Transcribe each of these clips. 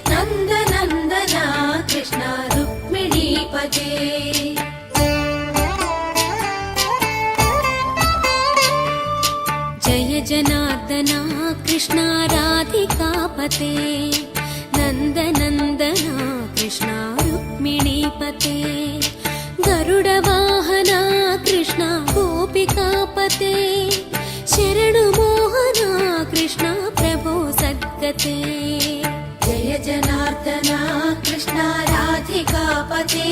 नन्दनन्दना कृष्ण रुक्मिणीपते। जय जनार्दना कृष्ण राधिकापते नन्दनन्दना कृष्ण रुक्मिणीपते। गरुडवाहना कृष्ण गोपिकापते शरणु मोहना कृष्ण प्रभो सद्गते। जय जनार्दना कृष्ण राधिकापते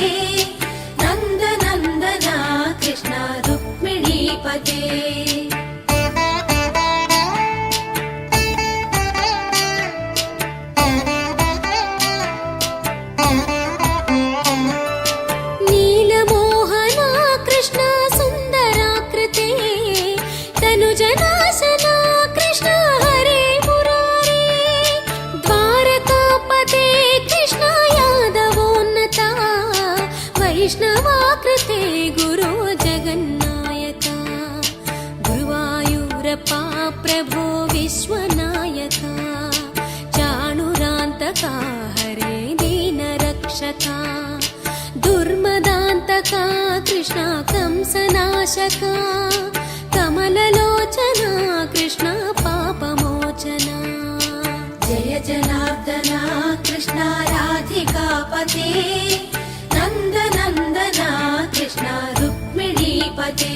नन्दनन्दना कृष्ण रुक्मिणीपते। वैष्णवाकृते गुरो जगन्नायका गुरुवायूरप्पा प्रभो विश्वनायका। चाणुरान्तका हरे दीनरक्षका दुर्मदान्तका कृष्ण कंसनाशका। कमललोचना कृष्ण पापमोचना। जय जनार्दना कृष्ण राधिकापते नन्दनन्दना कृष्ण रुक्मिणीपते।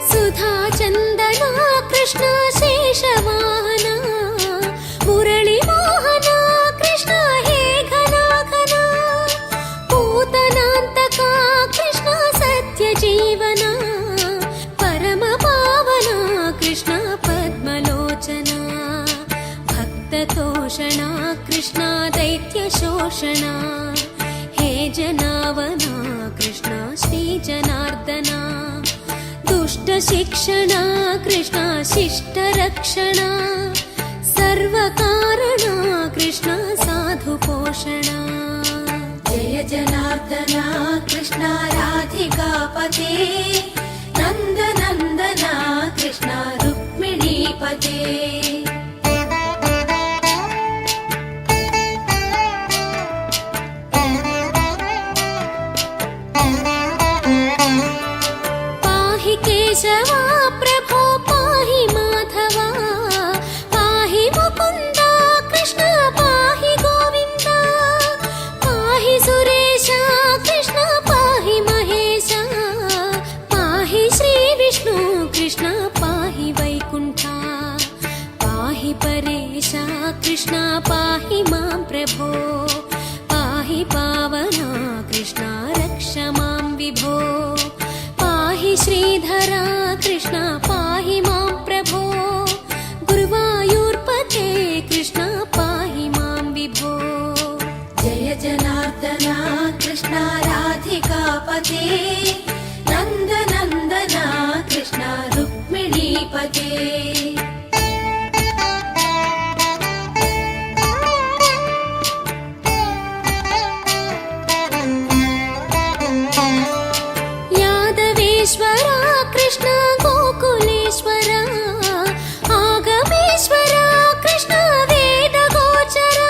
सुधाचन्दना कृष्ण शेषवाहना मुरळीमोहना कृष्ण हे घनाघना। पूतनान्तका कृष्ण सत्यजीवना कृष्ण पद्मलोचना। भक्ततोषणा कृष्ण दैत्यशोषणा हे जनावना कृष्ण श्रीजनार्दना। दुष्टशिक्षणा कृष्ण शिष्टरक्षणा। सर्वकारणा कृष्ण साधुपोषणा। जय जनार्दना कृष्ण राधिकापते नन्दनन्दना कृष्ण रुक्मिणीपते। पाहि केशवा प्रभो पाहि माधवा पाहि मुकुन्दा कृष्ण पाहि गोविन्दा। पाहि सुरेशा कृष्ण पाहि महेशा। पाहि श्रीविष्णु कृष्ण पाहि वैकुण्ठा। पाहि परेशा कृष्ण पाहि मां प्रभो। पाहि पावना कृष्ण रक्ष मां विभो। पाहि श्रीधरा कृष्ण पाहि मां प्रभो। गुरुवायूर्पते कृष्ण पाहि मां विभो। जय जनार्दना कृष्ण राधिकापते नन्दनन्दना कृष्ण रुक्मिणीपते। यादवेश्वरा कृष्ण गोकुलेश्वरा। आगमेश्वरा कृष्ण वेदगोचरा।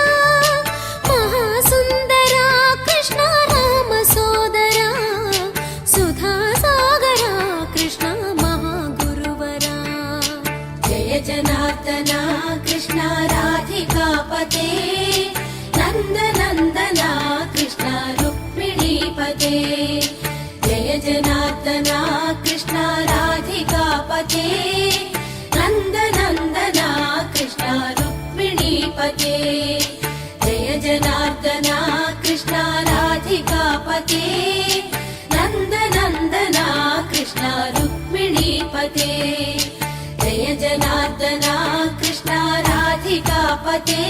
महासुन्दरा कृष्ण रामसोदरा। सुधासागरा कृष्ण महागुरुवरा। जय जनार्दना कृष्ण राधिकापते नन्दनन्दना कृष्ण रुक्मिणीपते। जय जनार्दना कृष्ण राधिकापते नन्दनन्दना कृष्ण रुक्मिणीपते। जय जनार्दना कृष्ण राधिकापते नन्दनन्दना कृष्ण रुक्मिणीपते। जय जनार्दना कृष्ण राधिकापते